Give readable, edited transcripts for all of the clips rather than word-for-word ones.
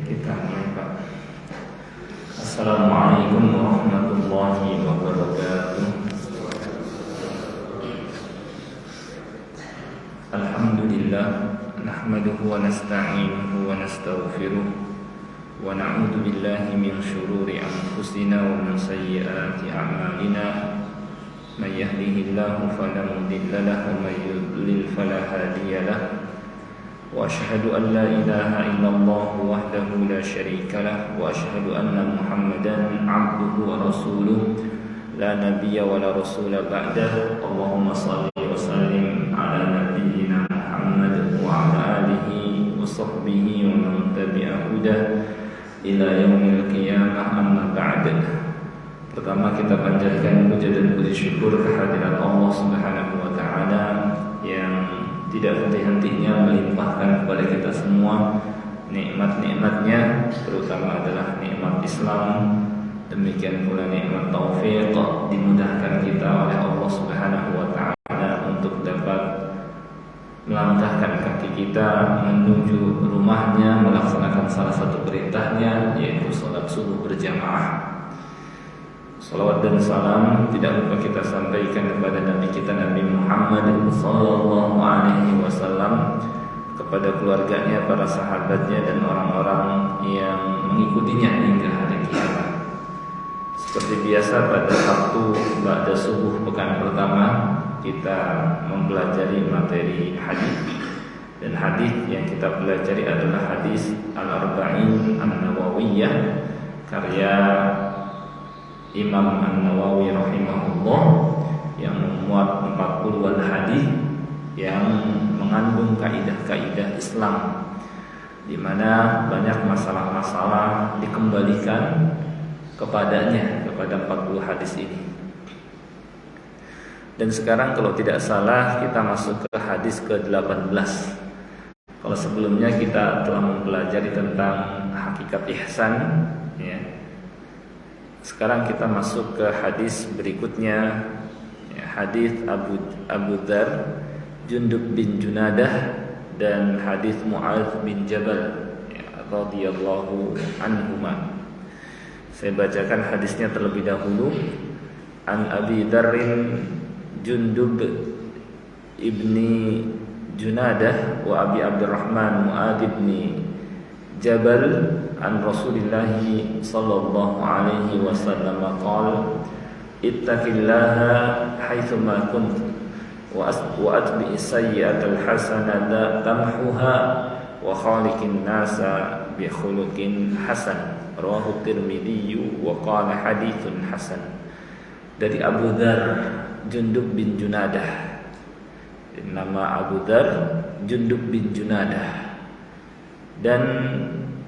kita mulai, Pak. Assalamualaikum warahmatullahi wabarakatuh. Alhamdulillah, nahmaduhu wa nasta'inuhu wa nastaghfiruh wa na'udzu billahi min shururi anfusina wa min sayyiati a'malina. May yahdihillahu fala mudilla lahu wa may yudlil fala hadiya lahu. وأشهد أن لا إله إلا الله وحده لا شريك له وأشهد أن محمدا عبده ورسوله لا نبي ولا رسول بعده. اللهم صل وسلم على نبينا محمد وعلى آله وصحبه ومن تبع هداه إلى يوم القيامة. أما بعد. Pertama kita panjatkan puja dan puji syukur kehadirat Allah Subhanahu wa taala yang tidak henti-hentinya melimpahkan kepada kita semua nikmat-nikmatnya, terutama adalah nikmat Islam. Demikian pula nikmat taufik, dimudahkan kita oleh Allah Subhanahu wa taala untuk dapat melangkahkan kaki kita menuju rumahnya, melaksanakan salah satu perintahnya, yaitu salat subuh berjamaah. Salawat dan salam tidak lupa kita sampaikan kepada Nabi kita Nabi Muhammad sallallahu alaihi wasallam, kepada keluarganya, para sahabatnya dan orang-orang yang mengikutinya hingga hari kiamat. Seperti biasa pada waktu ba'da subuh pekan pertama kita mempelajari materi hadis, dan hadis yang kita pelajari adalah hadis Al-Arba'in An-Nawawiyah karya Imam An-Nawawi rahimahullah, yang memuat 40-an hadis yang mengandung kaidah-kaidah Islam, di mana banyak masalah-masalah dikembalikan kepadanya, kepada 40 hadis ini. Dan sekarang kalau tidak salah kita masuk ke hadis ke-18. Kalau sebelumnya kita telah mempelajari tentang hakikat ihsan, ya. Sekarang kita masuk ke hadis berikutnya, ya, hadis Abu Dzar, Jundub bin Junadah, dan hadis Mu'adz bin Jabal, ya, radhiyallahu anhuma. Saya bacakan hadisnya terlebih dahulu. An Abi Dzarrin Jundub ibni Junadah wa Abi Abdurrahman Mu'adz bin Jabal an Rasulillah sallallahu alaihi wasallam qala ittaqillaha haitsuma kunt wa atbi'is sayyi'atal hasanata tamhuha wa khaliqin nasa bi khuluqin hasan. Rawahu Tirmidzi wa qala haditsun hasan. Dari Abu Dzar Jundub bin Junadah. Nama Abu Dzar Jundub bin Junadah, dan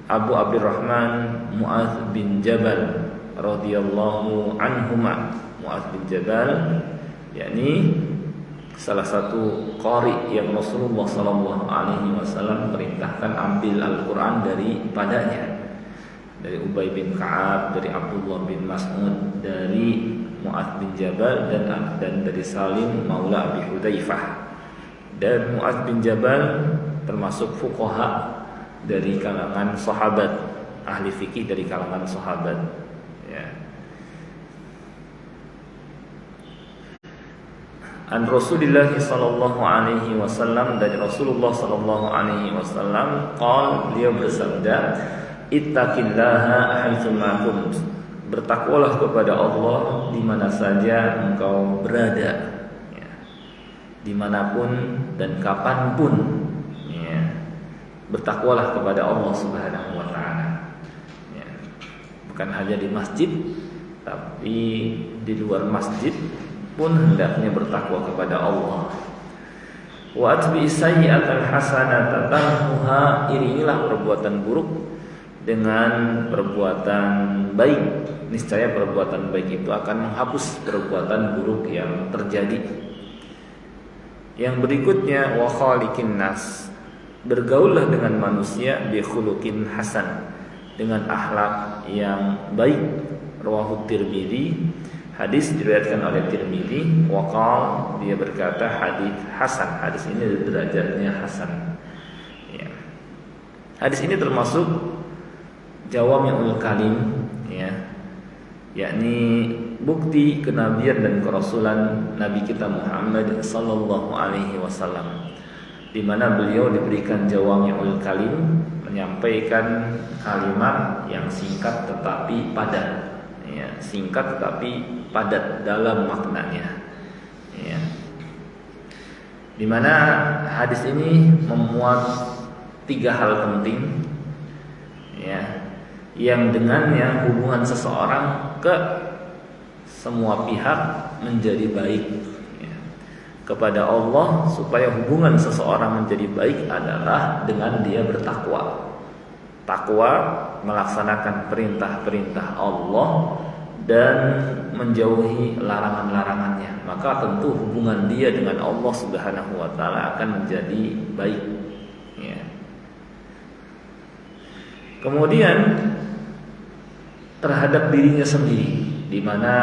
Abu Abdurrahman Mu'adz bin Jabal radhiyallahu anhuma. Mu'adz bin Jabal yakni salah satu qari yang Rasulullah sallallahu alaihi wasallam perintahkan ambil Al-Qur'an daripadanya. Dari Ubay bin Ka'ab, dari Abdullah bin Mas'ud, dari Mu'adz bin Jabal, dan dari Salim maula Abi Hudzaifah. Dan Mu'adz bin Jabal termasuk fuqaha dari kalangan sahabat, ahli fikih dari kalangan sahabat, ya. An Rasulillah sallallahu alaihi wasallam, dari Rasulullah sallallahu alaihi wasallam qala, beliau bersabda, ittaqillaha haitsuma kunt, bertakwalah kepada Allah di mana saja engkau berada, ya. Dimanapun dan kapanpun, bertakwalah kepada Allah Subhanahu wa taala, ya. Bukan hanya di masjid, tapi di luar masjid pun hendaknya bertakwa kepada Allah. Wa atbi'is sayyi'atal hasanata tamhuha, iringilah perbuatan buruk dengan perbuatan baik, niscaya perbuatan baik itu akan menghapus perbuatan buruk yang terjadi. Yang berikutnya, wa khaliqin nas, bergaullah dengan manusia bi khuluqin hasan, dengan akhlak yang baik. Rawahu Tirmidzi, hadis diriwayatkan oleh Tirmidzi. Waqal, dia berkata hadis hasan, hadis ini derajatnya hasan, ya. Hadis ini termasuk jawami'ul kalim, ya, yakni bukti kenabian dan kerasulan Nabi kita Muhammad sallallahu alaihi wasallam, di mana beliau diberikan jawami'ul kalim, menyampaikan kalimat yang singkat tetapi padat, ya, singkat tetapi padat dalam maknanya, ya. Di mana hadis ini memuat 3 hal penting, ya, yang dengannya hubungan seseorang ke semua pihak menjadi baik, ya. Kepada Allah, supaya hubungan seseorang menjadi baik adalah dengan dia bertakwa. Takwa melaksanakan perintah-perintah Allah dan menjauhi larangan-larangannya, maka tentu hubungan dia dengan Allah Subhanahu wa taala akan menjadi baik, ya. Kemudian terhadap dirinya sendiri, di mana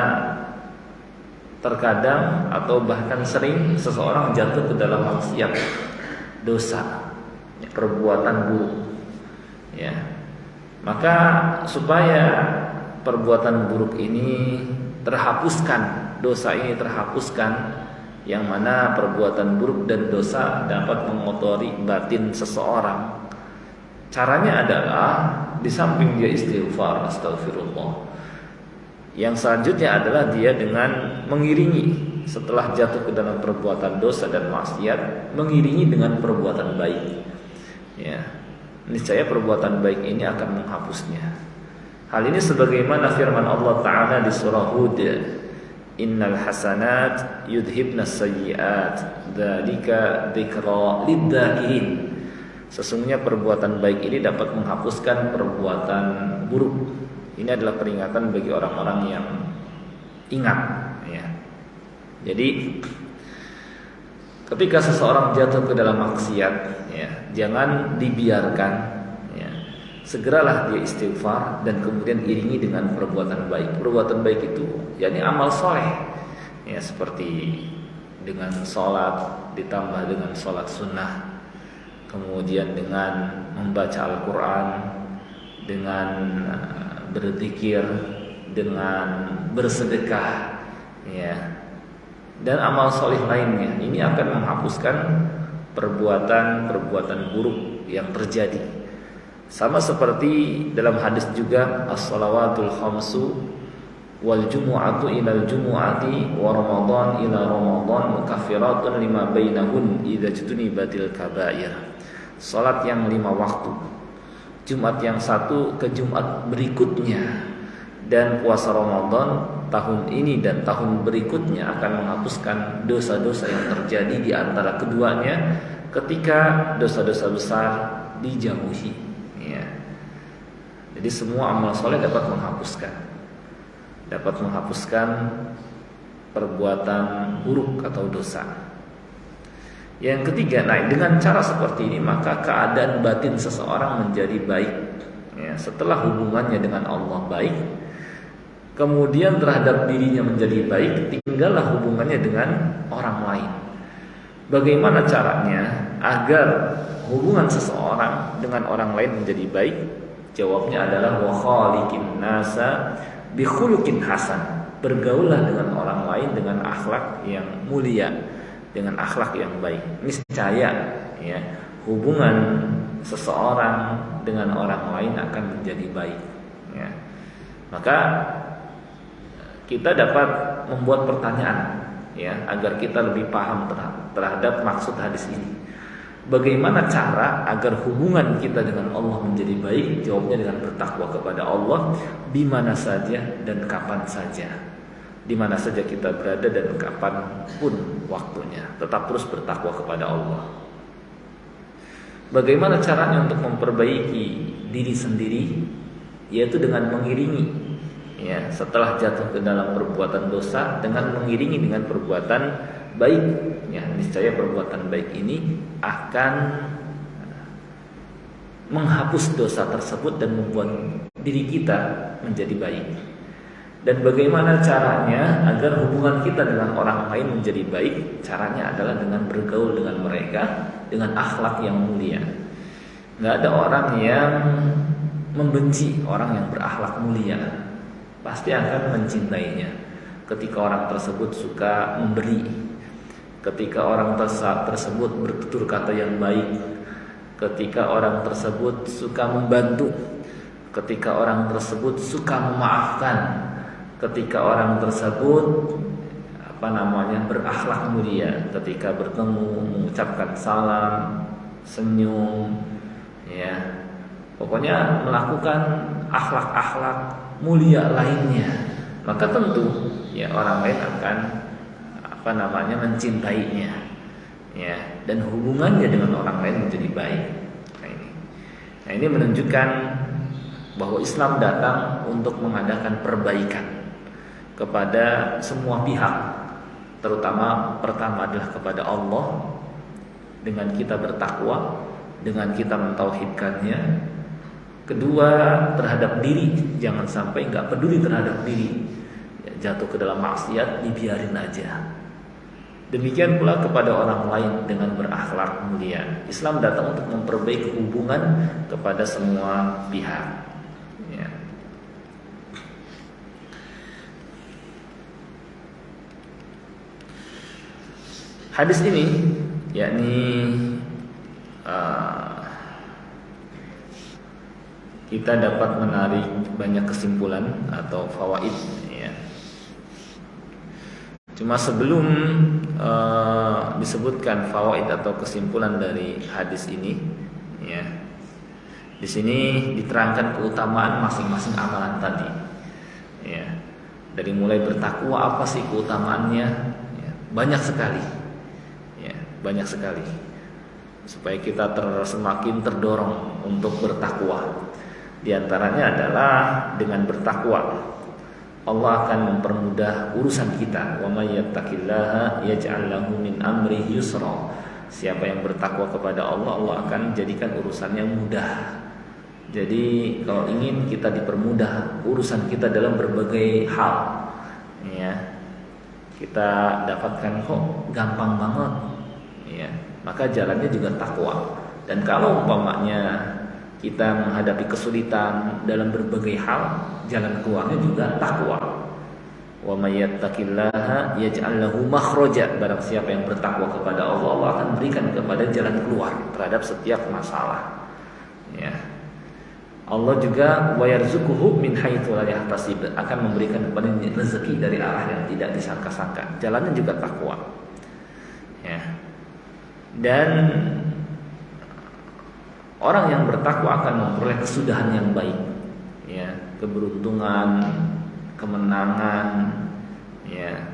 terkadang atau bahkan sering seseorang jatuh ke dalam maksiat, dosa, perbuatan buruk, ya. Maka supaya perbuatan buruk ini terhapuskan, dosa ini terhapuskan, yang mana perbuatan buruk dan dosa dapat mengotori batin seseorang. Caranya adalah di samping dia istighfar, astagfirullah, yang selanjutnya adalah dia dengan mengiringi setelah jatuh ke dalam perbuatan dosa dan maksiat, mengiringi dengan perbuatan baik, ya. Niscaya perbuatan baik ini akan menghapusnya. Hal ini sebagaimana firman Allah Ta'ala di surah Hud, innal hasanat yudhibnas sayyiat dzalika dzikra lidzakirin. Sesungguhnya perbuatan baik ini dapat menghapuskan perbuatan buruk. Ini adalah peringatan bagi orang-orang yang ingat, ya. Jadi ketika seseorang jatuh ke dalam maksiat, ya, jangan dibiarkan, segeralah dia istighfar dan kemudian iringi dengan perbuatan baik. Perbuatan baik itu yakni amal soleh, ya, seperti dengan sholat ditambah dengan sholat sunnah, kemudian dengan membaca Al-Quran, dengan berzikir, dengan bersedekah, ya, dan amal soleh lainnya. Ini akan menghapuskan perbuatan-perbuatan buruk yang terjadi. Sama seperti dalam hadis juga, as-salawatul khamsu wal jumu'atu ilal jumu'ati wa ramadan ila ramadan mukaffiratun lima bainahun idza jutunibatil kabair. Salat yang 5 waktu, Jumat yang 1 ke Jumat berikutnya, dan puasa Ramadan tahun ini dan tahun berikutnya akan menghapuskan dosa-dosa yang terjadi di antara keduanya ketika dosa-dosa besar dijauhi. Ya. Jadi semua amal soleh dapat menghapuskan perbuatan buruk atau dosa. Yang ketiga, nah, dengan cara seperti ini maka keadaan batin seseorang menjadi baik, ya. Setelah hubungannya dengan Allah baik, kemudian terhadap dirinya menjadi baik, tinggallah hubungannya dengan orang lain. Bagaimana caranya agar hubungan seseorang dengan orang lain menjadi baik? Jawabnya adalah wa khaliqin nasa bi khuluqin hasan. Bergaullah dengan orang lain dengan akhlak yang mulia, dengan akhlak yang baik. Niscaya, ya, hubungan seseorang dengan orang lain akan menjadi baik, ya. Maka kita dapat membuat pertanyaan, ya, agar kita lebih paham terhadap maksud hadis ini. Bagaimana cara agar hubungan kita dengan Allah menjadi baik? Jawabnya dengan bertakwa kepada Allah di mana saja dan kapan saja. Di mana saja kita berada dan kapan pun waktunya, tetap terus bertakwa kepada Allah. Bagaimana caranya untuk memperbaiki diri sendiri? Yaitu dengan mengiringi, ya, setelah jatuh ke dalam perbuatan dosa, dengan mengiringi dengan perbuatan baik, ya. Niscaya perbuatan baik ini akan menghapus dosa tersebut dan membuat diri kita menjadi baik. Dan bagaimana caranya agar hubungan kita dengan orang lain menjadi baik? Caranya adalah dengan bergaul dengan mereka dengan akhlak yang mulia. Nggak ada orang yang membenci orang yang berakhlak mulia, pasti akan mencintainya. Ketika orang tersebut suka memberi, ketika orang tersebut bertutur kata yang baik, ketika orang tersebut suka membantu, ketika orang tersebut suka memaafkan, ketika orang tersebut berakhlak mulia, ketika bertemu mengucapkan salam, senyum, ya, pokoknya melakukan akhlak-akhlak mulia lainnya, maka tentu ya orang lain akan mencintainya, ya, dan hubungannya dengan orang lain menjadi baik. Nah ini menunjukkan bahwa Islam datang untuk mengadakan perbaikan kepada semua pihak, terutama pertama adalah kepada Allah dengan kita bertakwa, dengan kita mentauhidkannya. Kedua, terhadap diri, jangan sampai nggak peduli terhadap diri, ya, jatuh ke dalam maksiat, dibiarin aja. Demikian pula kepada orang lain dengan berakhlak mulia. Islam datang untuk memperbaiki hubungan kepada semua pihak, ya. Hadis ini yakni kita dapat menarik banyak kesimpulan atau fawaid, ya. Cuma sebelum disebutkan fawaid atau kesimpulan dari hadis ini, ya, di sini diterangkan keutamaan masing-masing amalan tadi, ya. Dari mulai bertakwa, apa sih keutamaannya? Ya, banyak sekali, ya, banyak sekali. Supaya kita semakin terdorong untuk bertakwa. Di antaranya adalah dengan bertakwa Allah akan mempermudah urusan kita. Wa may yattaqillaha yaj'al lahu min amrihi yusra. Siapa yang bertakwa kepada Allah, Allah akan jadikan urusannya mudah. Jadi kalau ingin kita dipermudah urusan kita dalam berbagai hal, ya, kita dapatkan kok gampang banget, ya, maka jalannya juga takwa. Dan kalau umpamanya kita menghadapi kesulitan dalam berbagai hal, jalan keluarnya juga takwa. Wa may yattaqillaha yaj'al lahu makhraja. Barang siapa yang bertakwa kepada Allah, Allah akan berikan kepada jalan keluar terhadap setiap masalah, ya. Allah juga wa yarzuquhu min haitsu la yahtasib, akan memberikan kepada rezeki dari arah yang tidak disangka-sangka. Jalannya juga takwa, ya. Dan orang yang bertakwa akan memperoleh kesudahan yang baik, ya, keberuntungan, kemenangan, ya,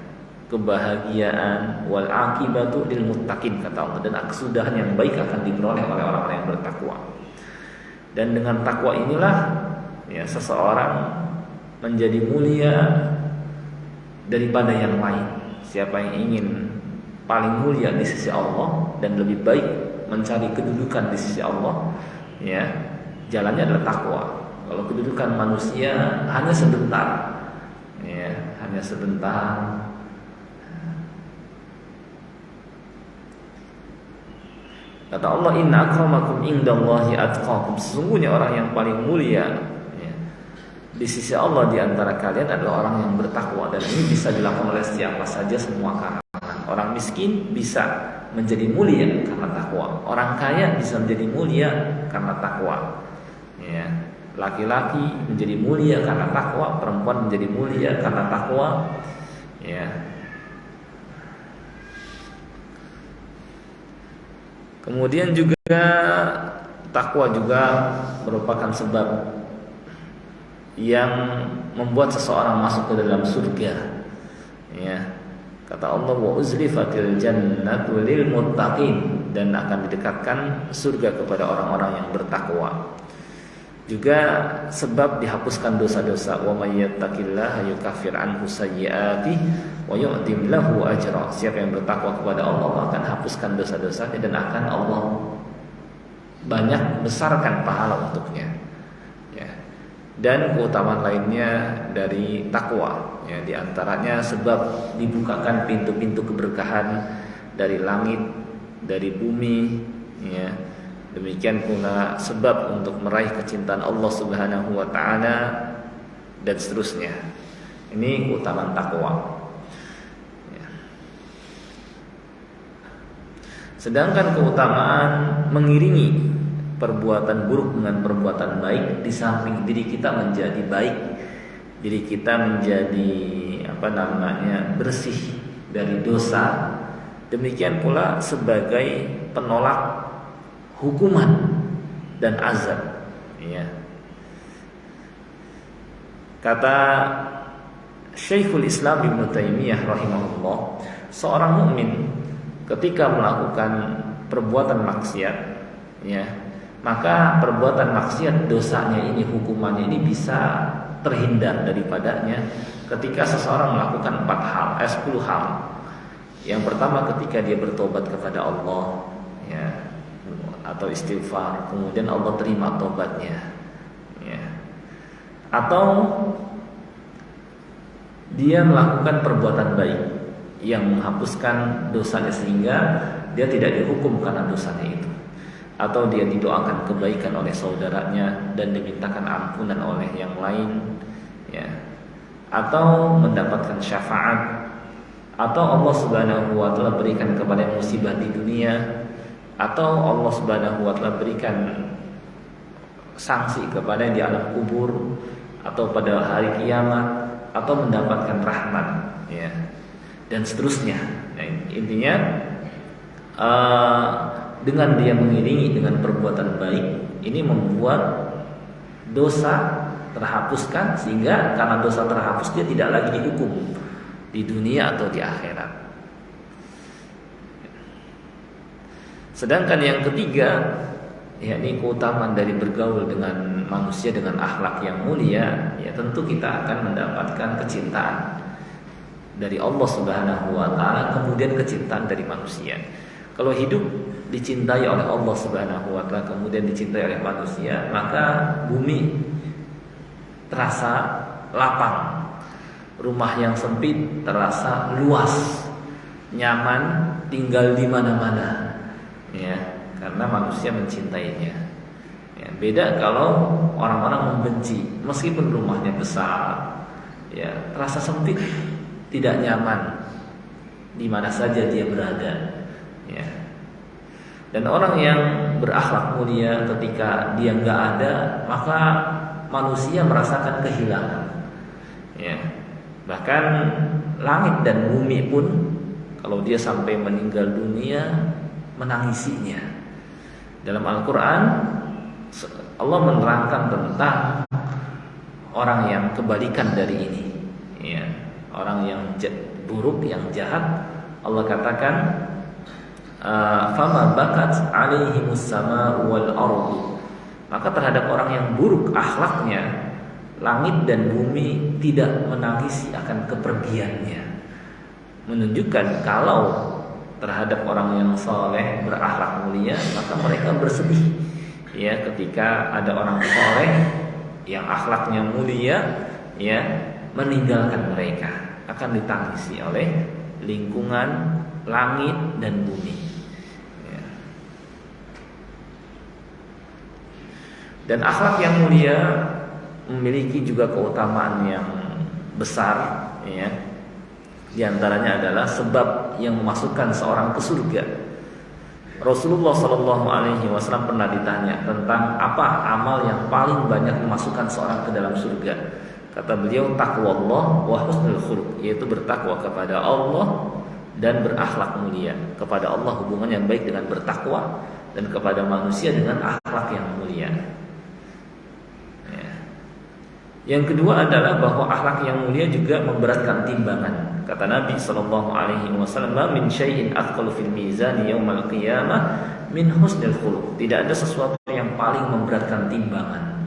kebahagiaan, wal akibatu lil muttaqin, kata Allah, dan kesudahan yang baik akan diperoleh oleh orang-orang yang bertakwa. Dan dengan takwa inilah, ya, seseorang menjadi mulia daripada yang lain. Siapa yang ingin paling mulia di sisi Allah dan lebih baik mencari kedudukan di sisi Allah, ya, jalannya adalah takwa. Kalau kedudukan manusia hanya sebentar, ya, hanya sebentar. Kata Allah, inna akramakum indallahi atqakum. Sesungguhnya orang yang paling mulia, ya, di sisi Allah di antara kalian adalah orang yang bertakwa. Dan ini bisa dilakukan oleh siapa saja, semua kalangan. Orang miskin bisa menjadi mulia karena takwa. Orang kaya bisa menjadi mulia karena takwa, ya. Laki-laki menjadi mulia karena takwa, perempuan menjadi mulia karena takwa, ya. Kemudian juga takwa juga merupakan sebab yang membuat seseorang masuk ke dalam surga, ya. Kata Allah, wa uzlifatil jannatu lil muttaqin, dan akan didekatkan surga kepada orang-orang yang bertakwa. Juga sebab dihapuskan dosa-dosa. Wa may yattaqillaha yukaffir anhu sayyi'atihi wa yu'tim lahu ajra. Siapa yang bertakwa kepada Allah, Allah akan hapuskan dosa-dosanya dan akan Allah banyak besarkan pahala untuknya, ya. Dan keutamaan lainnya dari takwa, ya, di antaranya sebab dibukakan pintu-pintu keberkahan dari langit, dari bumi, ya. Demikian pula sebab untuk meraih kecintaan Allah Subhanahu wa taala dan seterusnya. Ini keutamaan takwa. Sedangkan keutamaan mengiringi perbuatan buruk dengan perbuatan baik, di samping diri kita menjadi baik, diri kita menjadi bersih dari dosa, demikian pula sebagai penolak hukuman dan azab. Ya. Kata Syekhul Islam Ibnu Taimiyah rahimahullah, seorang mukmin ketika melakukan perbuatan maksiat, ya, maka perbuatan maksiat, dosanya ini, hukumannya ini bisa terhindar daripadanya ketika seseorang melakukan 10 hal. Yang pertama, ketika dia bertobat kepada Allah, ya, atau istighfar, kemudian Allah terima tobatnya, ya. Atau dia melakukan perbuatan baik yang menghapuskan dosanya sehingga dia tidak dihukum karena dosanya itu, atau dia didoakan kebaikan oleh saudaranya dan dimintakan ampunan oleh yang lain, ya, atau mendapatkan syafaat, atau Allah Subhanahu wa taala berikan kepada musibah di dunia, atau Allah Subhanahu wa taala berikan sanksi kepada yang di alam kubur atau pada hari kiamat, atau mendapatkan rahmat, ya, dan seterusnya. Nah, intinya dengan dia mengiringi dengan perbuatan baik, ini membuat dosa terhapuskan, sehingga karena dosa terhapus dia tidak lagi dihukum di dunia atau di akhirat. Sedangkan yang ketiga, yakni keutamaan dari bergaul dengan manusia dengan akhlak yang mulia, ya tentu kita akan mendapatkan kecintaan dari Allah Subhanahu wa taala, kemudian kecintaan dari manusia. Kalau hidup dicintai oleh Allah Subhanahu wa taala, kemudian dicintai oleh manusia, maka bumi terasa lapang, rumah yang sempit terasa luas, nyaman, tinggal di mana-mana, ya, karena manusia mencintainya. Ya, beda kalau orang-orang membenci, meskipun rumahnya besar, ya, terasa sempit, tidak nyaman di mana saja dia berada, ya. Dan orang yang berakhlak mulia, ketika dia nggak ada, maka manusia merasakan kehilangan, ya. Bahkan langit dan bumi pun kalau dia sampai meninggal dunia menangisinya. Dalam Al-Quran Allah menerangkan tentang orang yang kebalikan dari ini, ya, orang yang buruk, yang jahat. Allah katakan, fama bakat alaihimus sama wal ardu. Maka terhadap orang yang buruk akhlaknya, langit dan bumi tidak menangisi akan kepergiannya. Menunjukkan kalau terhadap orang yang soleh, berakhlak mulia, maka mereka bersedih, ya, ketika ada orang soleh yang akhlaknya mulia, ya, meninggalkan mereka, akan ditangisi oleh lingkungan langit dan bumi, ya. Dan akhlak yang mulia memiliki juga keutamaan yang besar, ya. Di antaranya adalah sebab yang memasukkan seorang ke surga. Rasulullah SAW pernah ditanya tentang apa amal yang paling banyak memasukkan seorang ke dalam surga. Kata beliau, taqwallah wa husnul khuluq, yaitu bertakwa kepada Allah dan berakhlak mulia. Kepada Allah hubungan yang baik dengan bertakwa, dan kepada manusia dengan akhlak yang mulia. Yang kedua adalah bahwa akhlak yang mulia juga memberatkan timbangan. Kata Nabi SAW, min syai'in athqalu fil mizan yaumal qiyamah min husnil khuluq. Tidak ada sesuatu yang paling memberatkan timbangan.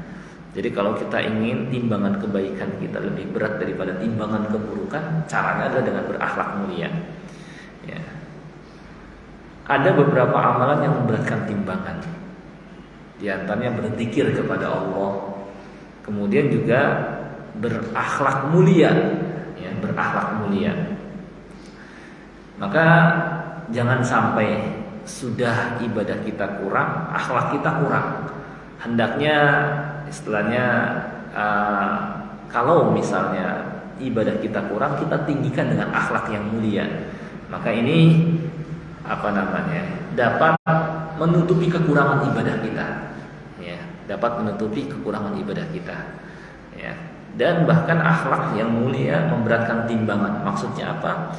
Jadi kalau kita ingin timbangan kebaikan kita lebih berat daripada timbangan keburukan, caranya adalah dengan berakhlak mulia, ya. Ada beberapa amalan yang memberatkan timbangan. Di antaranya berzikir kepada Allah, kemudian juga berakhlak mulia, ya, berakhlak mulia. Maka jangan sampai sudah ibadah kita kurang, akhlak kita kurang. Hendaknya istilahnya kalau misalnya ibadah kita kurang, kita tinggikan dengan akhlak yang mulia. Maka ini dapat menutupi kekurangan ibadah kita. Ya, dapat menutupi kekurangan ibadah kita. Ya. Dan bahkan akhlak yang mulia memberatkan timbangan. Maksudnya apa?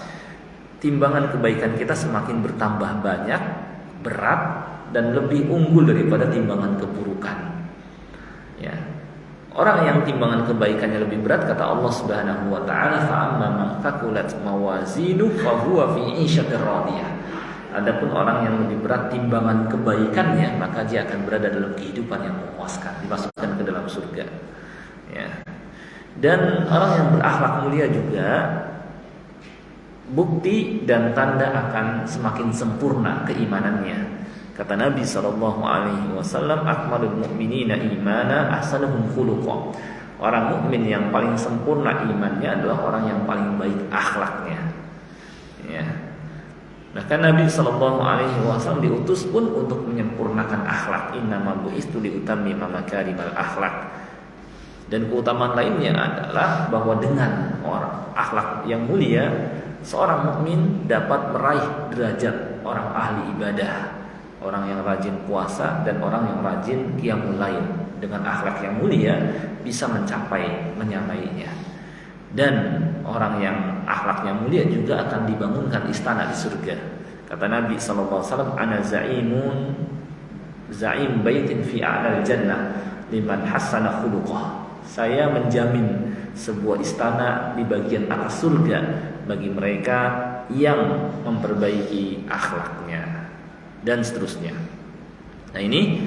Timbangan kebaikan kita semakin bertambah banyak, berat, dan lebih unggul daripada timbangan keburukan. Ya. Orang yang timbangan kebaikannya lebih berat, kata Allah Subhanahu wa taala, fa'amma man thaqulat mawazinuhu fahuwa fi 'ishatir radiyah. Adapun orang yang lebih berat timbangan kebaikannya, maka dia akan berada dalam kehidupan yang memuaskan, dimasukkan ke dalam surga. Ya. Dan orang yang berakhlak mulia juga bukti dan tanda akan semakin sempurna keimanannya. Kata Nabi SAW, akmalul mu'minina imana ahsanuhum khuluqa. Orang mukmin yang paling sempurna imannya adalah orang yang paling baik akhlaknya. Ya. Bahkan Nabi SAW diutus pun untuk menyempurnakan akhlak. Innama bu'istu liutammima makarimal akhlak. Dan keutamaan lainnya adalah bahwa dengan orang akhlak yang mulia, seorang mukmin dapat meraih derajat orang ahli ibadah, orang yang rajin puasa dan orang yang rajin qiyamul lail. Dengan akhlak yang mulia bisa menyamainya. Dan orang yang akhlaknya mulia juga akan dibangunkan istana di surga. Kata Nabi SAW, ana za'im baitin fi a'lal jannah liman hassana khuluqah. Saya menjamin sebuah istana di bagian atas surga bagi mereka yang memperbaiki akhlaknya, dan seterusnya. Nah ini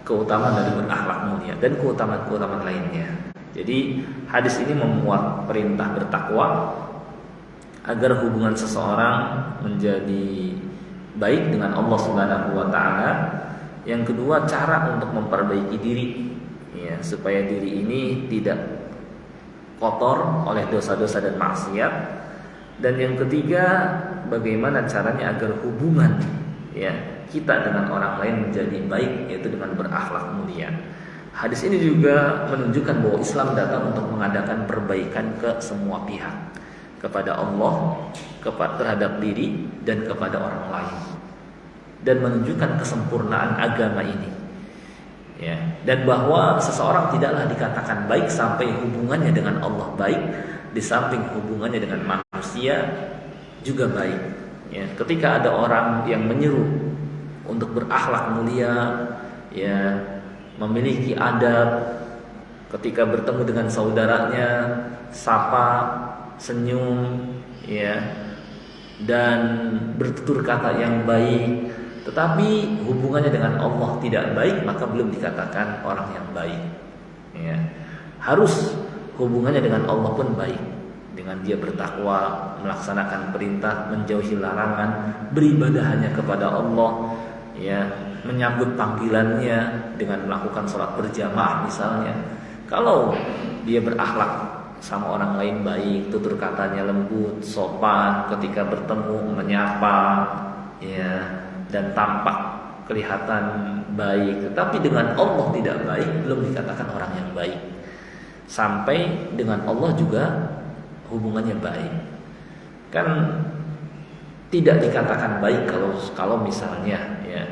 keutamaan dari berakhlak mulia dan keutamaan lainnya. Jadi hadis ini memuat perintah bertakwa agar hubungan seseorang menjadi baik dengan Allah Subhanahu wa taala. Yang kedua, cara untuk memperbaiki diri, ya, supaya diri ini tidak kotor oleh dosa-dosa dan maksiat. Dan yang ketiga, bagaimana caranya agar hubungan, ya, kita dengan orang lain menjadi baik, yaitu dengan berakhlak mulia. Hadis ini juga menunjukkan bahwa Islam datang untuk mengadakan perbaikan ke semua pihak, kepada Allah, terhadap diri, dan kepada orang lain. Dan menunjukkan kesempurnaan agama ini, ya. Dan bahwa seseorang tidaklah dikatakan baik sampai hubungannya dengan Allah baik, di samping hubungannya dengan manusia juga baik, ya. Ketika ada orang yang menyeru untuk berakhlak mulia, ya, memiliki adab, ketika bertemu dengan saudaranya sapa, senyum, ya, dan bertutur kata yang baik, tetapi hubungannya dengan Allah tidak baik, maka belum dikatakan orang yang baik, ya. Harus hubungannya dengan Allah pun baik, dengan dia bertakwa, melaksanakan perintah, menjauhi larangan, beribadah hanya kepada Allah, ya, menyambut panggilannya dengan melakukan sholat berjamaah misalnya. Kalau dia berakhlak sama orang lain baik, tutur katanya lembut, sopan, ketika bertemu menyapa, ya, dan tampak kelihatan baik, tetapi dengan Allah tidak baik, belum dikatakan orang yang baik. Sampai dengan Allah juga hubungannya baik, kan tidak dikatakan baik kalau misalnya, ya,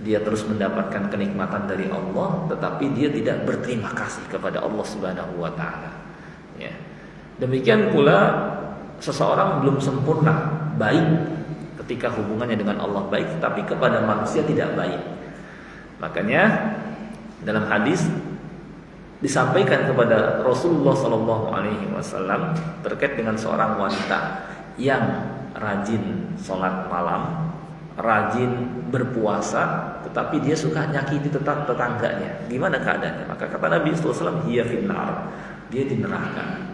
dia terus mendapatkan kenikmatan dari Allah, tetapi dia tidak berterima kasih kepada Allah Subhanahu wa taala, ya. Demikian pula seseorang belum sempurna baik ketika hubungannya dengan Allah baik, tapi kepada manusia tidak baik. Makanya dalam hadis disampaikan kepada Rasulullah SAW terkait dengan seorang wanita yang rajin sholat malam, rajin berpuasa, tetapi dia suka nyakiti tetangganya. Gimana keadaannya? Maka kata Nabi SAW, hiya finnar, dia di neraka.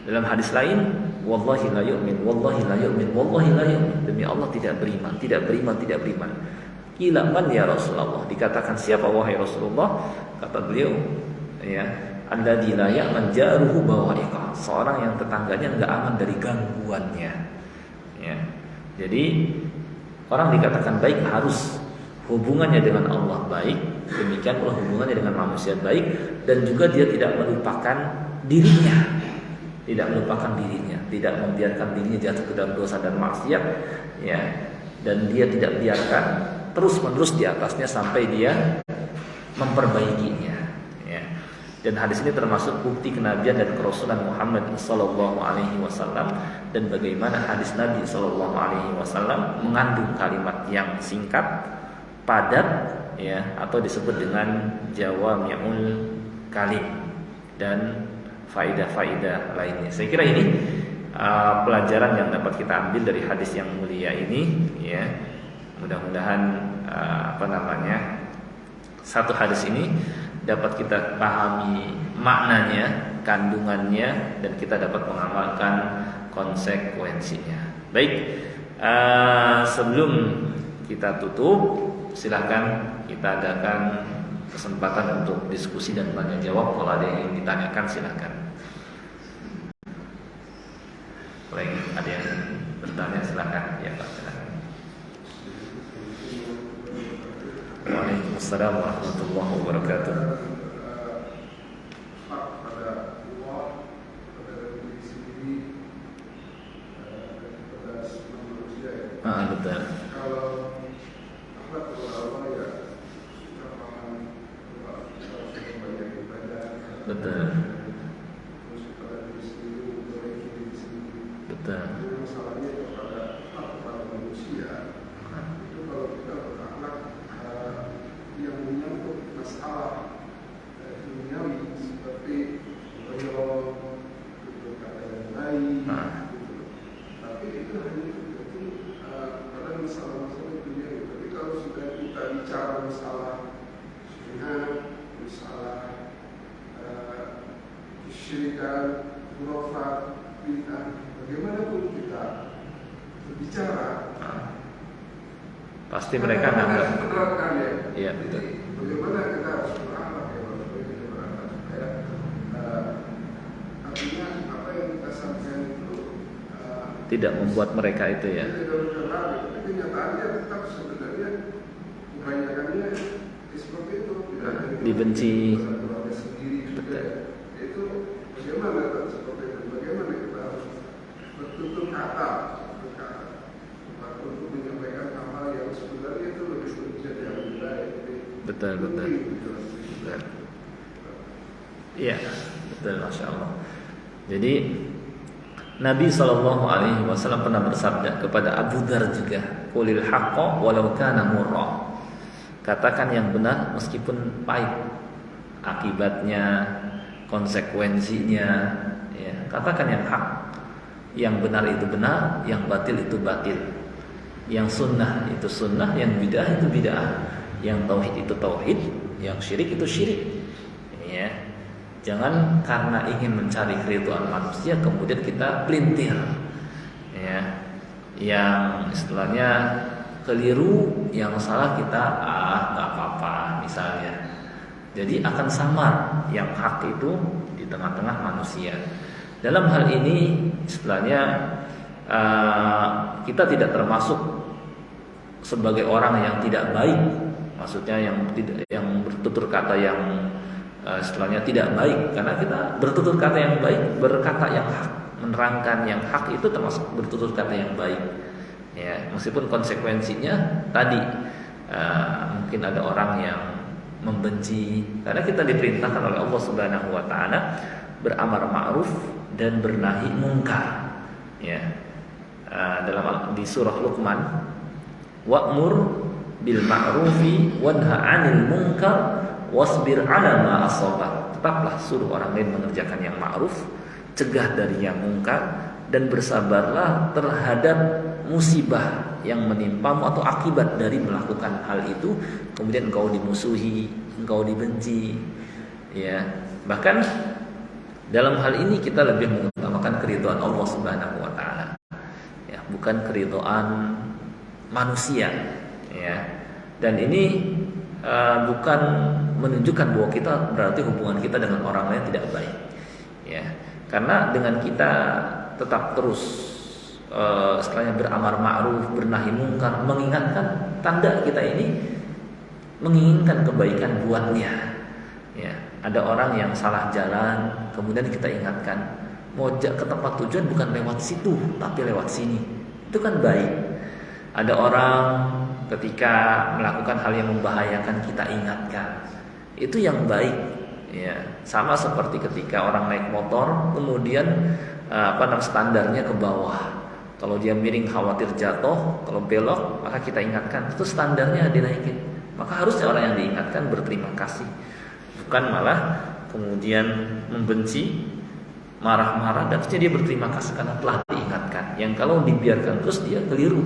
Dalam hadis lain, wallahi la yu'min, wallahi la yu'min, wallahi la yu'min, demi Allah tidak beriman, tidak beriman, tidak beriman. Qila man ya Rasulullah, dikatakan siapa wahai Rasulullah? Kata beliau, ya, alladzi la ya'man jaruhu bawa'iqah, seorang yang tetangganya enggak aman dari gangguannya. Jadi orang dikatakan baik harus hubungannya dengan Allah baik, demikian pula hubungannya dengan manusia baik, dan juga dia tidak melupakan dirinya, tidak membiarkan dirinya jatuh ke dalam dosa dan maksiat, ya, dan dia tidak biarkan terus-menerus di atasnya sampai dia memperbaikinya, ya. Dan hadis ini termasuk bukti kenabian dan kerasulan Muhammad sallallahu alaihi wasallam, dan bagaimana hadis Nabi sallallahu alaihi wasallam mengandung kalimat yang singkat, padat, ya, atau disebut dengan jawami'ul kalim dan faidah-faidah lainnya. Saya kira ini pelajaran yang dapat kita ambil dari hadis yang mulia ini, ya. Mudah-mudahan satu hadis ini dapat kita pahami maknanya, kandungannya, dan kita dapat mengamalkan konsekuensinya. Baik, sebelum kita tutup, silakan kita adakan kesempatan untuk diskusi dan tanya jawab. Kalau ada yang ditanyakan, silakan. Kalau ada yang bertanya, silakan. Ya, Pak, silakan. Waalaikumsalam warahmatullahi wabarakatuh. Betul. Betul. Betul. Yang menyangkut masalah duniawi seperti belum kata yang lain, tapi itu hanya pada masalah-masalah duniawi. Tapi kalau sudah kita bicara masalah syariat, masalah kesyirikan, khurafat, bid'ah, bagaimanapun kita berbicara, pasti mereka menganggap. Iya, betul. Bagaimana kita harus berakhlak, ya, supaya kita berakhlak, supaya artinya apa yang kita sampaikan itu tidak membuat mereka itu, ya. Tidak berkenaan, tapi kenyataannya tetap sebenarnya kebanyakannya seperti itu. Dibenci. Keluarga sendiri juga. Itu bagaimana seperti itu? Bagaimana kita harus bertutur kata untuk menyampaikan hal yang sebenarnya itu lebih menjadi yang lebih baik. Betul. Iya, betul, masya Allah. Jadi Nabi SAW pernah bersabda kepada Abu Dzar juga, "Qulil haqqa walau kana murra." Katakan yang benar meskipun pahit akibatnya, konsekuensinya, ya. Katakan yang hak. Yang benar itu benar, yang batil itu batil. Yang sunnah itu sunnah, yang bid'ah itu bid'ah, yang tauhid itu tauhid, yang syirik itu syirik. Ya. Jangan karena ingin mencari keridhaan manusia kemudian kita pelintir, ya. Yang istilahnya keliru, yang salah kita nggak apa-apa misalnya. Jadi akan samar yang hak itu di tengah-tengah manusia. Dalam hal ini istilahnya kita tidak termasuk sebagai orang yang tidak baik, maksudnya yang bertutur kata yang istilahnya tidak baik, karena kita bertutur kata yang baik, berkata yang hak, menerangkan yang hak itu termasuk bertutur kata yang baik, ya, meskipun konsekuensinya tadi mungkin ada orang yang membenci, karena kita diperintahkan oleh Allah Subhanahu wa taala beramar ma'ruf dan bernahi mungkar, ya. Di surah Luqman, wa'mur bil ma'rufi wanha 'anil munkar wasbir 'ala ma asabak. Tetaplah suruh orang lain mengerjakan yang ma'ruf, cegah dari yang mungkar, dan bersabarlah terhadap musibah yang menimpamu atau akibat dari melakukan hal itu. Kemudian engkau dimusuhi, engkau dibenci, ya. Bahkan dalam hal ini kita lebih mengutamakan keridhaan Allah Subhanahu wa taala, ya, bukan keridhaan manusia, ya. Dan ini bukan menunjukkan bahwa kita berarti hubungan kita dengan orang lain tidak baik, ya. Karena dengan kita tetap terus setelahnya beramar ma'ruf, bernahi mungkar, mengingatkan, tanda kita ini menginginkan kebaikan buatnya. Ya, ada orang yang salah jalan, kemudian kita ingatkan, mau ke tempat tujuan bukan lewat situ, tapi lewat sini. Itu kan baik. Ada orang ketika melakukan hal yang membahayakan, kita ingatkan. Itu yang baik. Ya, sama seperti ketika orang naik motor, kemudian standarnya ke bawah. Kalau dia miring khawatir jatuh, kalau belok maka kita ingatkan, itu standarnya dinaikin. Maka harusnya orang yang diingatkan berterima kasih, bukan malah kemudian membenci, marah-marah, dan dia berterima kasih karena telah diingatkan. Yang kalau dibiarkan terus dia keliru,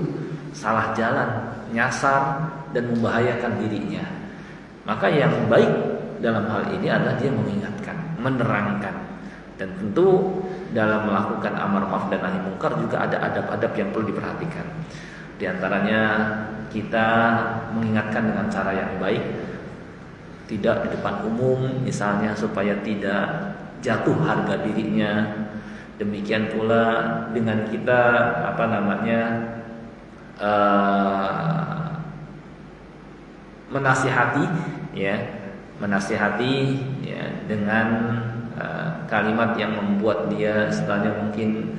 salah jalan, nyasar, dan membahayakan dirinya. Maka yang baik dalam hal ini adalah dia mengingatkan, menerangkan. Dan tentu dalam melakukan amar ma'ruf dan nahi mungkar juga ada adab-adab yang perlu diperhatikan. Di antaranya kita mengingatkan dengan cara yang baik, tidak di depan umum misalnya, supaya tidak jatuh harga dirinya. Demikian pula dengan kita menasihati ya dengan kalimat yang membuat dia setelahnya mungkin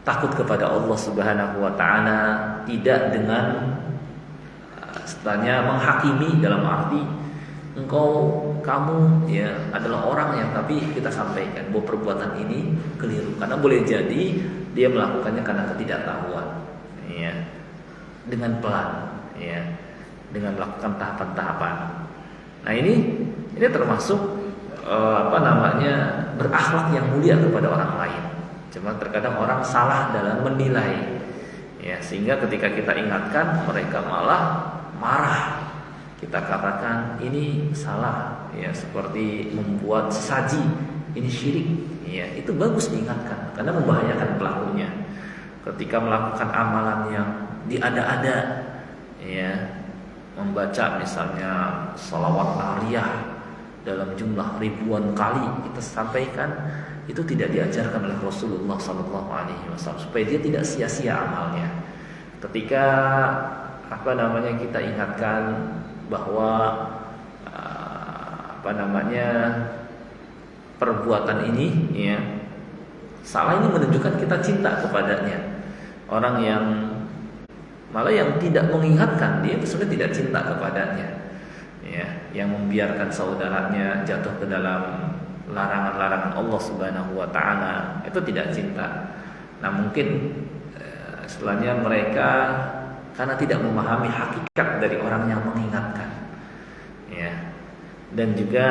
takut kepada Allah Subhanahu wa taala, tidak dengan setelahnya menghakimi dalam arti kamu ya adalah orang yang, tapi kita sampaikan bahwa perbuatan ini keliru, karena boleh jadi dia melakukannya karena ketidaktahuan, ya, dengan pelan, ya, dengan melakukan tahapan-tahapan. Nah ini termasuk berakhlak yang mulia kepada orang lain. Cuma terkadang orang salah dalam menilai, ya, sehingga ketika kita ingatkan mereka malah marah. Kita katakan ini salah, ya, seperti membuat sesaji, ini syirik, ya, itu bagus diingatkan karena membahayakan pelakunya. Ketika melakukan amalan yang diada-ada, ya, membaca misalnya sholawat nariyah dalam jumlah ribuan kali, kita sampaikan itu tidak diajarkan oleh Rasulullah SAW, supaya dia tidak sia-sia amalnya. Ketika kita ingatkan bahwa perbuatan ini, ya, salah, ini menunjukkan kita cinta kepadanya. Orang yang malah yang tidak mengingatkan dia itu sebenarnya tidak cinta kepadanya, ya, yang membiarkan saudaranya jatuh ke dalam larangan-larangan Allah Subhanahu wa taala, itu tidak cinta. Nah, mungkin setelahnya mereka karena tidak memahami hakikat dari orang yang mengingatkan, ya, dan juga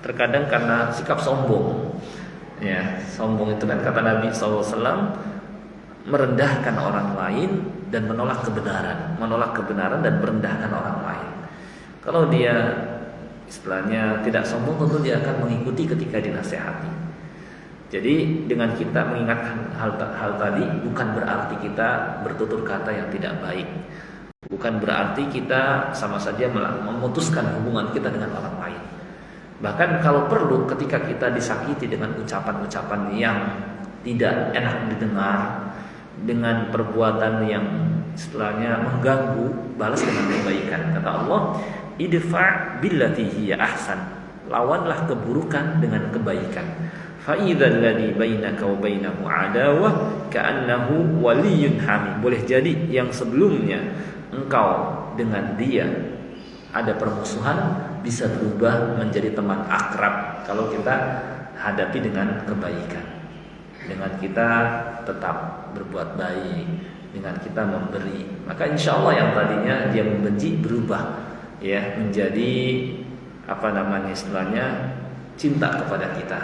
terkadang karena sikap sombong, ya, sombong itu kan kata Nabi SAW merendahkan orang lain dan menolak kebenaran dan merendahkan orang lain. Kalau dia istilahnya tidak sombong, tentu dia akan mengikuti ketika dinasehati. Jadi dengan kita mengingatkan hal tadi bukan berarti kita bertutur kata yang tidak baik, bukan berarti kita sama saja memutuskan hubungan kita dengan orang lain. Bahkan kalau perlu ketika kita disakiti dengan ucapan-ucapan yang tidak enak didengar, dengan perbuatan yang istilahnya mengganggu, balas dengan kebaikan. Kata Allah, idfa' billati hiya ahsan, lawanlah keburukan dengan kebaikan. Fa idzal ladzi bainaka wa bainahu adawah ka'annahu waliyyun hamim. Boleh jadi yang sebelumnya engkau dengan dia ada permusuhan bisa berubah menjadi teman akrab kalau kita hadapi dengan kebaikan, dengan kita tetap berbuat baik, dengan kita memberi. Maka insya Allah yang tadinya dia membenci berubah, ya, menjadi istilahnya cinta kepada kita.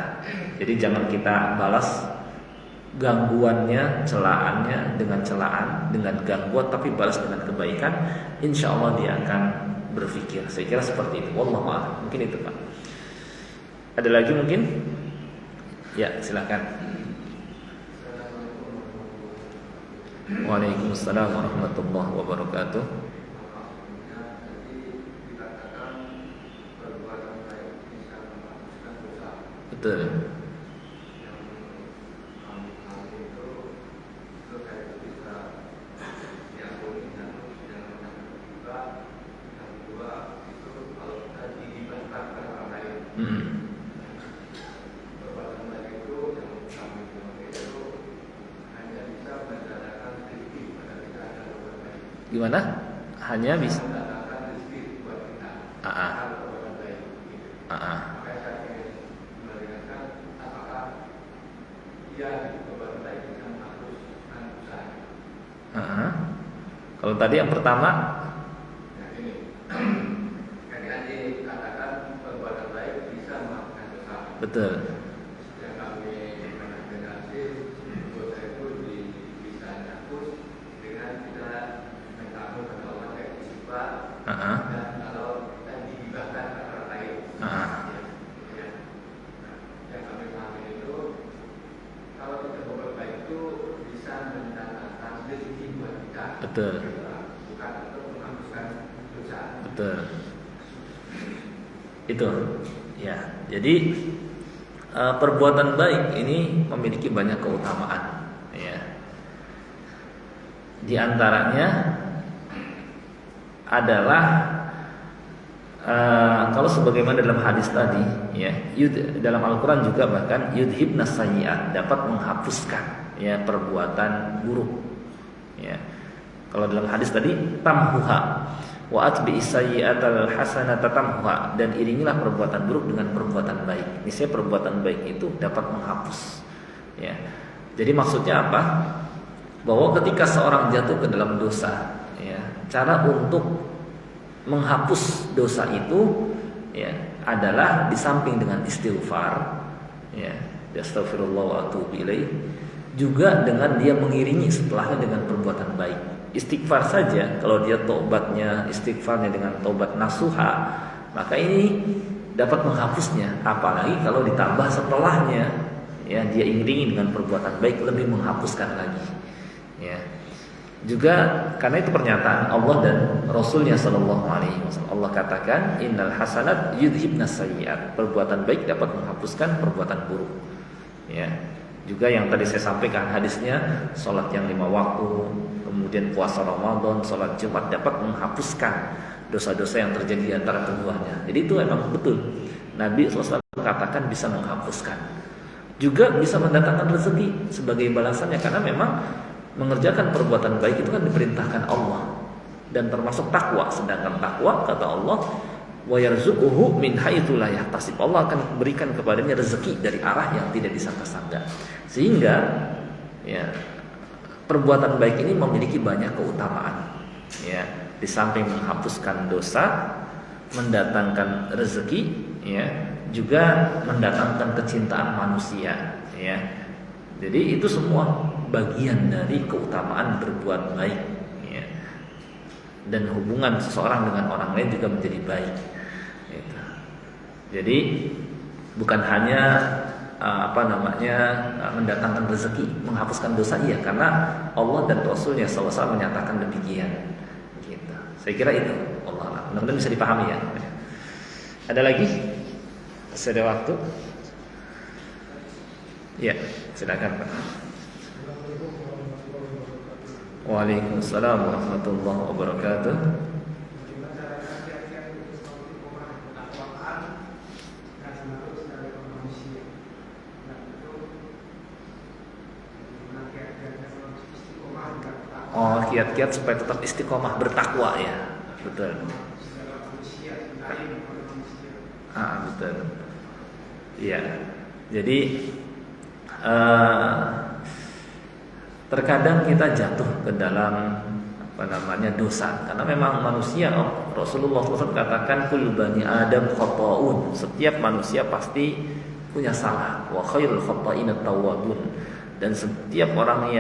Jadi jangan kita balas gangguannya, celaannya dengan celaan, dengan gangguan, tapi balas dengan kebaikan. Insya Allah dia akan berpikir. Saya kira seperti itu. Wallahu a'lam. Mungkin itu, Pak. Ada lagi mungkin? Ya, silakan. Waalaikumsalam warahmatullahi wabarakatuh. Betul. Perbuatan baik itu yang kami mengerti itu hanya bisa mendatangkan rezeki pada kita ada perbuatan baik. Gimana? Hanya bisa. Mendatangkan rezeki buat kita. Ah. Perbuatan baik. Maka saya ingin melihatkan apakah dia perbuatan baik itu menghapuskan dosa. Kalau tadi yang pertama, Nah ini, kan dikatakan perbuatan baik bisa menghapuskan dosa. betul. Yang kami pernah dengar sih, dosa itu bisa dihapus dengan kita minta ampun kepada Allah kayak istighfar. Dan kalau kita dihibahkan ke orang lain. Ya. Yang kami pahami itu, kalau kita berbuat baik itu bisa mendatangkan rezeki buat kita. Betul. Bukan untuk menghapuskan dosa. Betul. Itu. Ya. Jadi perbuatan baik ini memiliki banyak keutamaan. Ya. Di antaranya adalah kalau sebagaimana dalam hadis tadi, ya, dalam Al-Quran juga bahkan yudhibnas sayyi'at, dapat menghapuskan ya perbuatan buruk. Ya. Kalau dalam hadis tadi tamhuha wa atbi'is sayyi'atal hasanata tamhuha, dan iringilah perbuatan buruk dengan perbuatan baik. Misalnya perbuatan baik itu dapat menghapus. Ya. Jadi maksudnya apa? Bahwa ketika seorang jatuh ke dalam dosa, ya, cara untuk menghapus dosa itu ya adalah di samping dengan istighfar, ya, astaghfirullah wa atubu ilaih, juga dengan dia mengiringi setelahnya dengan perbuatan baik. Istighfar saja, kalau dia tobatnya, istighfarnya dengan tobat nasuha, maka ini dapat menghapusnya. Apalagi kalau ditambah setelahnya, ya, dia iringi dengan perbuatan baik, lebih menghapuskan lagi. Ya. Juga karena itu pernyataan Allah dan Rasulnya Sallallahu Alaihi Wasallam. Allah katakan, Innal hasanat yudhibnas sayyi'at. Perbuatan baik dapat menghapuskan perbuatan buruk. Ya. Juga yang tadi saya sampaikan hadisnya, sholat yang 5 waktu, kemudian puasa Ramadan, sholat Jumat dapat menghapuskan dosa-dosa yang terjadi di antara keduanya. Jadi itu memang betul. Nabi SAW katakan bisa menghapuskan. Juga bisa mendatangkan rezeki sebagai balasannya, karena memang mengerjakan perbuatan baik itu kan diperintahkan Allah dan termasuk takwa. Sedangkan takwa, kata Allah, wa yarzuquhu min haitsu la yahtasib. Allah akan berikan kepadanya rezeki dari arah yang tidak disangka-sangka. Sehingga ya, perbuatan baik ini memiliki banyak keutamaan. Ya, di samping menghapuskan dosa, mendatangkan rezeki, ya, juga mendatangkan kecintaan manusia, ya. Jadi itu semua bagian dari keutamaan berbuat baik, ya. Dan hubungan seseorang dengan orang lain juga menjadi baik. Gitu. Jadi bukan hanya mendatangkan rezeki, menghapuskan dosa, iya, karena Allah dan Rasulnya SAW menyatakan demikian. Gitu. Saya kira itu. Allah, mudah-mudahan bisa dipahami ya. Ada lagi? Masih ada waktu? Ya, silakan Pak. Waalaikumsalam warahmatullahi wabarakatuh. Oh, kiat-kiat supaya tetap istiqomah bertakwa, ya. Betul. Betul. Iya. Jadi terkadang kita jatuh ke dalam dosa, karena memang manusia, Rasulullah SAW katakan kullu bani Adam khata'un, setiap manusia pasti punya salah, wa khairul khata'in at-tawwabun, dan setiap orang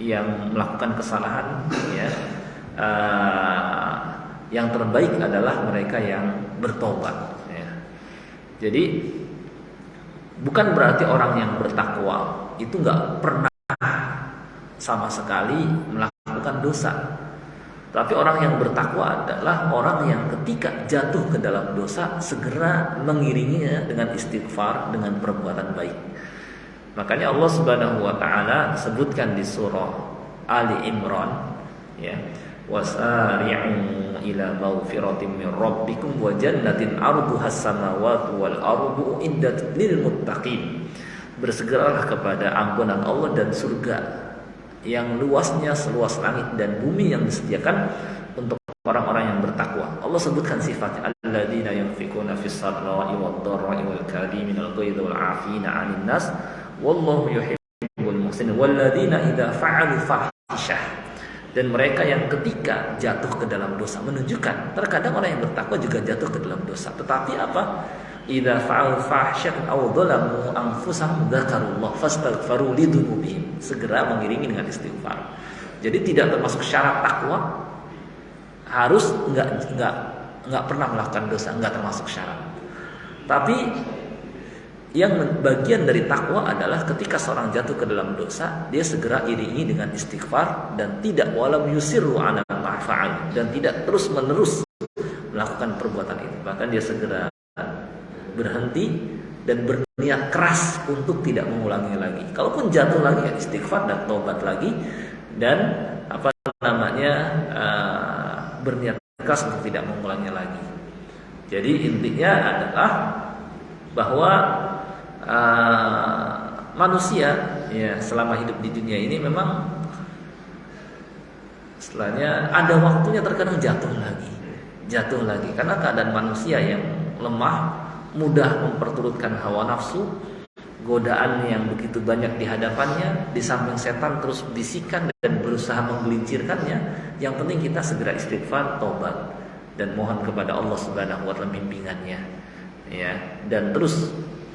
yang melakukan kesalahan, ya, yang terbaik adalah mereka yang bertobat, ya. Jadi bukan berarti orang yang bertakwa itu nggak pernah sama sekali melakukan dosa. Tapi orang yang bertakwa adalah orang yang ketika jatuh ke dalam dosa segera mengiringinya dengan istighfar, dengan perbuatan baik. Makanya Allah Subhanahu wa taala sebutkan di surah Ali Imran, ya, wasari'u ila maghfiratin min rabbikum wa jannatin 'arduhas samawati wal ardu uiddat lil muttaqin. Bersegeralah kepada ampunan Allah dan surga yang luasnya seluas langit dan bumi yang disediakan untuk orang-orang yang bertakwa. Allah sebutkan sifatnya, alladzina yunfikuna fis sarra'i wad dharra'i wal kadhiminal ghaidha wal 'afina 'anil nas wallahu yuhibbul muhsinin walladzina idza fa'alu fahishah. Dan mereka yang ketika jatuh ke dalam dosa, menunjukkan terkadang orang yang bertakwa juga jatuh ke dalam dosa. Tetapi apa? Idza fa'alu fahsyatan aw dzalamu anfusahum dzakarullah fastaghfiru lidzunubihim. Segera mengiringi dengan istighfar. Jadi tidak termasuk syarat takwa harus enggak pernah melakukan dosa, enggak termasuk syarat. Tapi yang bagian dari takwa adalah ketika seorang jatuh ke dalam dosa, dia segera iringi dengan istighfar dan tidak walam yusirru ala ma fa'al, dan tidak terus-menerus melakukan perbuatan itu. Bahkan dia segera berhenti dan berniat keras untuk tidak mengulangi lagi. Kalaupun jatuh lagi, ya istighfar dan taubat lagi, dan berniat keras untuk tidak mengulangi lagi. Jadi intinya adalah bahwa manusia ya selama hidup di dunia ini memang setelahnya ada waktunya terkadang jatuh lagi karena keadaan manusia yang lemah, mudah memperturutkan hawa nafsu, godaan yang begitu banyak di hadapannya, di samping setan terus bisikan dan berusaha menggelincirkannya. Yang penting kita segera istighfar, taubat, dan mohon kepada Allah Subhanahu wa taala bimbingannya, ya, dan terus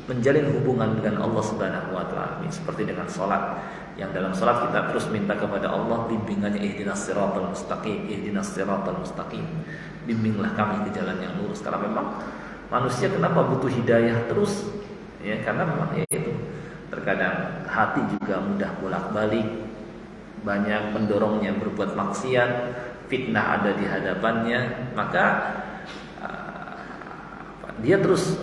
menjalin hubungan dengan Allah Subhanahu wa taala, seperti dengan salat. Yang dalam salat kita terus minta kepada Allah bimbingannya, ihdinas siratal mustaqim. Bimbinglah kami ke jalan yang lurus. Karena memang manusia kenapa butuh hidayah terus? Ya, karena memang itu terkadang hati juga mudah bolak-balik, banyak mendorongnya berbuat maksiat, fitnah ada di hadapannya, maka dia terus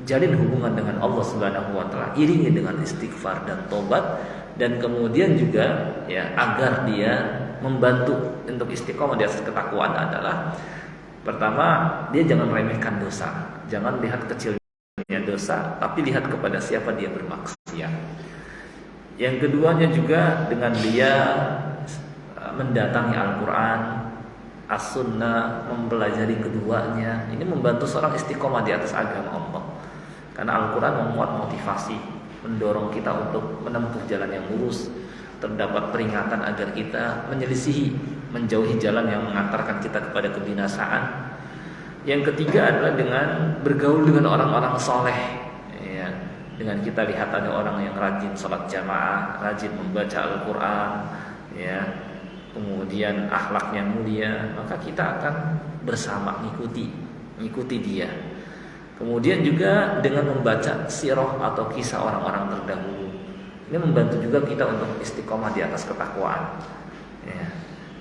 jalin hubungan dengan Allah Subhanahu wa taala, iringi dengan istighfar dan tobat, dan kemudian juga ya agar dia membantu untuk istiqomah di atas ketakwaan adalah pertama, dia jangan remehkan dosa, jangan lihat kecilnya dosa, tapi lihat kepada siapa dia bermaksiat. Yang keduanya juga dengan dia mendatangi Al-Quran, As-Sunnah, mempelajari keduanya, ini membantu seorang istiqomah di atas agama Allah. Karena Al-Quran memuat motivasi, mendorong kita untuk menempuh jalan yang lurus. Terdapat peringatan agar kita menyelisihi, menjauhi jalan yang mengantarkan kita kepada kebinasaan. Yang ketiga adalah dengan bergaul dengan orang-orang soleh, ya. Dengan kita lihat ada orang yang rajin sholat jamaah, rajin membaca Al-Quran, ya, kemudian akhlaknya mulia, maka kita akan bersama mengikuti dia. Kemudian juga dengan membaca sirah atau kisah orang-orang terdahulu, ini membantu juga kita untuk istiqomah di atas ketakwaan, ya.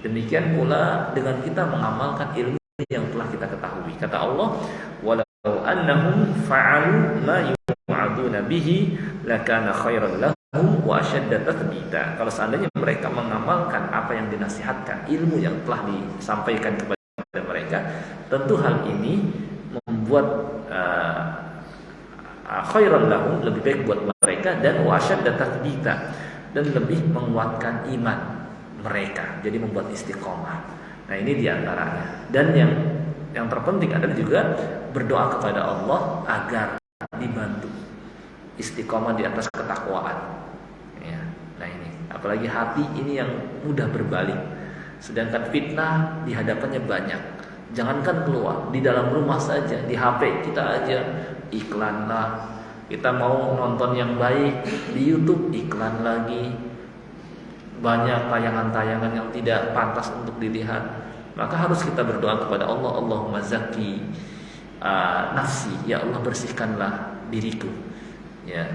Demikian pula dengan kita mengamalkan ilmu yang telah kita ketahui. Kata Allah, walau annahum fa'alu ma yu'aduna bihi lakana khairan lahum wa ashadda tathbita. Kalau seandainya mereka mengamalkan apa yang dinasihatkan, ilmu yang telah disampaikan kepada mereka, tentu hal ini membuat khairan lahum, lebih baik buat mereka, dan wa ashadda tathbita, dan lebih menguatkan iman mereka, jadi membuat istiqomah. Nah, ini diantaranya. Dan yang terpenting adalah juga berdoa kepada Allah agar dibantu istiqomah di atas ketakwaan, ya. Nah, ini apalagi hati ini yang mudah berbalik, sedangkan fitnah di hadapannya banyak. Jangankan keluar, di dalam rumah saja, di HP kita aja iklan lah. Kita mau nonton yang baik di YouTube, iklan lagi. Banyak tayangan-tayangan yang tidak pantas untuk dilihat. Maka harus kita berdoa kepada Allah, Allahumma zakki nafsi, ya Allah bersihkanlah diriku, ya.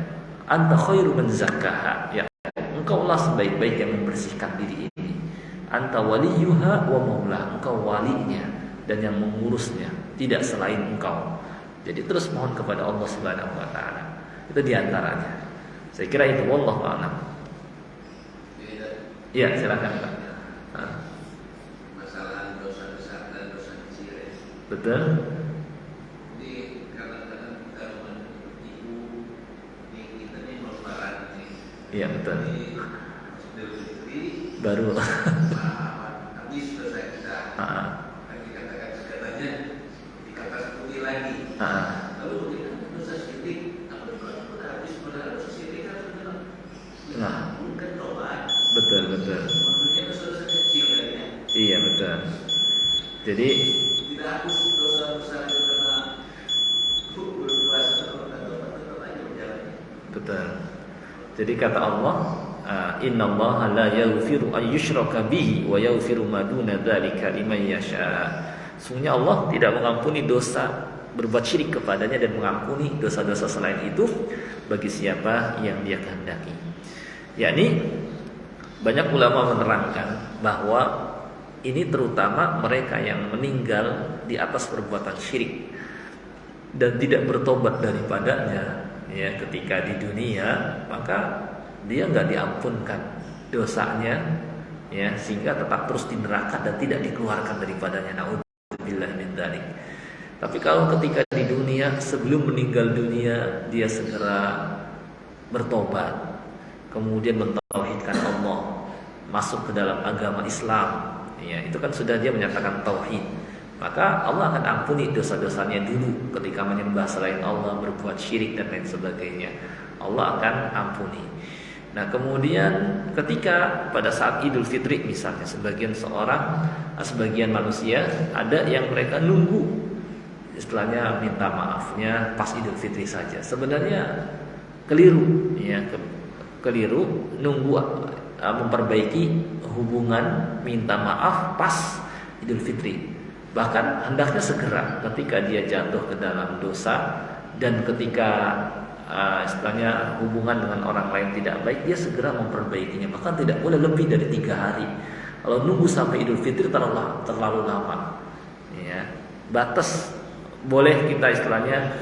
Anta khairu man zakkaha, ya Engkaulah sebaik-baik yang membersihkan diri ini. Anta waliyuha wa maulah, Engkau walinya dan yang mengurusnya, tidak selain Engkau. Jadi terus mohon kepada Allah Subhanahu wa taala. Itu diantaranya. Saya kira itu, wallahu a'lam. Ya, silakan Pak. Masalah Betul? Jadi kadang-kadang kita menipu kita nih melebaran nih. Iya betul. Jadi Baru. habis selesai kita. Kan dikatakan segalanya dikata seperti lagi. Lalu kita dosa syirik, apa kalau habis padahal dosa syirik kan sudah bukan tobat. Betul. Maksudnya dosa kecil kan ya. Iya betul. Jadi tidak hapus dosa-dosa itu karena berpuasa atau tobat tetap aja berjalan. betul. Jadi kata Allah, innallaha la yaghfiru an yushraka bihi wa yaghfiru ma duna dzalika liman yasha. Sungguhnya Allah tidak mengampuni dosa berbuat syirik kepadanya dan mengampuni dosa-dosa selain itu bagi siapa yang Dia kehendaki. Yakni banyak ulama menerangkan bahwa ini terutama mereka yang meninggal di atas perbuatan syirik dan tidak bertobat daripadanya, ya, ketika di dunia, maka dia nggak diampunkan dosanya, ya, sehingga tetap terus di neraka dan tidak dikeluarkan daripadanya. Naudzubillah min dzalik. Tapi kalau ketika di dunia, sebelum meninggal dunia, dia segera bertobat, kemudian mentauhidkan Allah, masuk ke dalam agama Islam, ya, itu kan sudah dia menyatakan tauhid, maka Allah akan ampuni dosa-dosanya dulu ketika menyembah selain Allah, berbuat syirik dan lain sebagainya. Allah akan ampuni. Nah, kemudian ketika pada saat Idul Fitri misalnya, sebagian manusia ada yang mereka nunggu, istilahnya minta maafnya pas Idul Fitri saja. Sebenarnya keliru, ya, keliru nunggu memperbaiki hubungan minta maaf pas Idul Fitri. Bahkan hendaknya segera ketika dia jatuh ke dalam dosa dan ketika istilahnya hubungan dengan orang lain tidak baik, dia segera memperbaikinya. Bahkan tidak boleh lebih dari 3 hari. Kalau nunggu sampai Idul Fitri terlalu lama, ya. Batas boleh kita istilahnya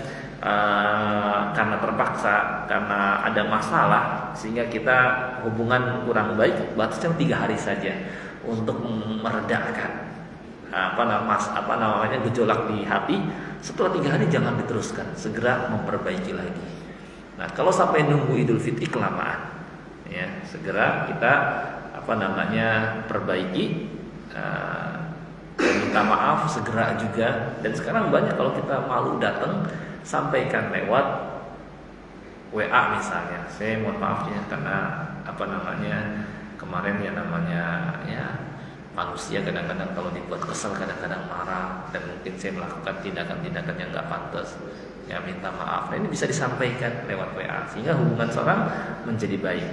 karena terpaksa, karena ada masalah sehingga kita hubungan kurang baik, batasnya 3 hari saja untuk meredakan gejolak di hati. Setelah 3 hari jangan diteruskan, segera memperbaiki lagi. Nah, kalau sampai nunggu Idul Fitri kelamaan, ya, segera kita perbaiki, minta maaf segera juga. Dan sekarang banyak kalau kita malu datang, sampaikan lewat WA misalnya. Saya mohon maaf ya karena kemarin ya manusia kadang-kadang kalau dibuat kesel kadang-kadang marah, dan mungkin saya melakukan tindakan-tindakan yang nggak pantas, ya, minta maaf. Nah, ini bisa disampaikan lewat WA sehingga hubungan seorang menjadi baik.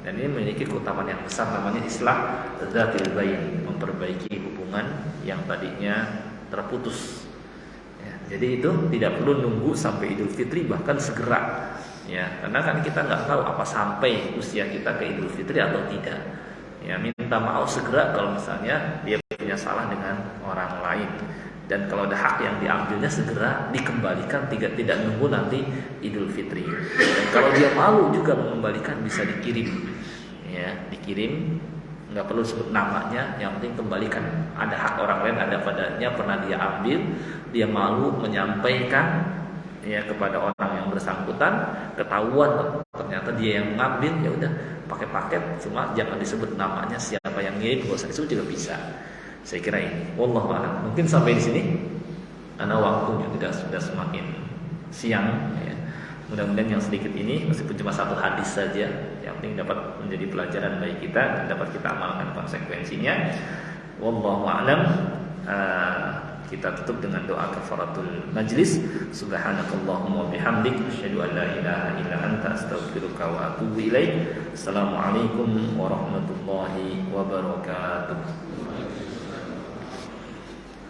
Dan ini memiliki keutamaan yang besar, namanya islah dzatil bain, memperbaiki hubungan yang tadinya terputus. Ya, jadi itu tidak perlu nunggu sampai Idul Fitri, bahkan segera, ya, karena kan kita nggak tahu apa sampai usia kita ke Idul Fitri atau tidak. Ya, minta maaf segera kalau misalnya dia punya salah dengan orang lain, dan kalau ada hak yang diambilnya segera dikembalikan, tidak nunggu nanti Idul Fitri. Dan kalau dia malu juga mengembalikan, bisa dikirim, ya, dikirim, nggak perlu sebut namanya, yang penting kembalikan. Ada hak orang lain ada padanya, pernah dia ambil, dia malu menyampaikan, ya, kepada orang yang bersangkutan, ketahuan ternyata dia yang ngambil, ya udah pakai paket, cuma jangan disebut namanya, siapa yang ngirim, nggak usah disebut juga bisa. Saya kira ini, wallahu a'lam. Mungkin sampai di sini, karena waktunya sudah semakin siang, ya. Mudah-mudahan yang sedikit ini, meskipun cuma 1 hadis saja, yang penting dapat menjadi pelajaran bagi kita dan dapat kita amalkan konsekuensinya. Wallahu a'lam. Kita tutup dengan doa kafaratul majlis. Subhanakallahumma bihamdik, asyhadu an la ilaha illa anta, astaghfiruka wa atubu ilaik. Assalamualaikum warahmatullahi wabarakatuh.